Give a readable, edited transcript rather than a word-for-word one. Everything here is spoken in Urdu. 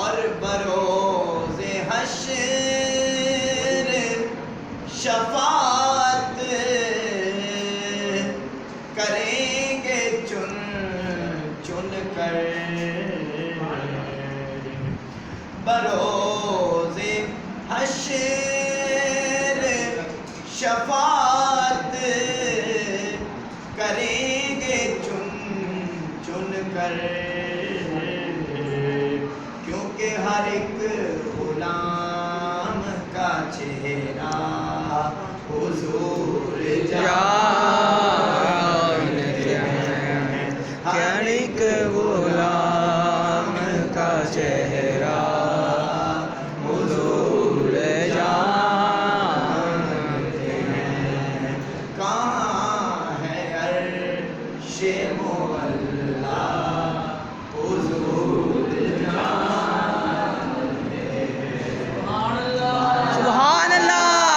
اور بروز حشر شفاعت کریں گے چن چن کر، بروز حشر شفاعت کریں گے چن چن کر، کیونکہ ہر ایک غلام کا چہرہ حضور جانتے ہیں، ہر ایک غلام کا چہرہ حضور جانتے ہیں۔ کہاں ہے عرش مولا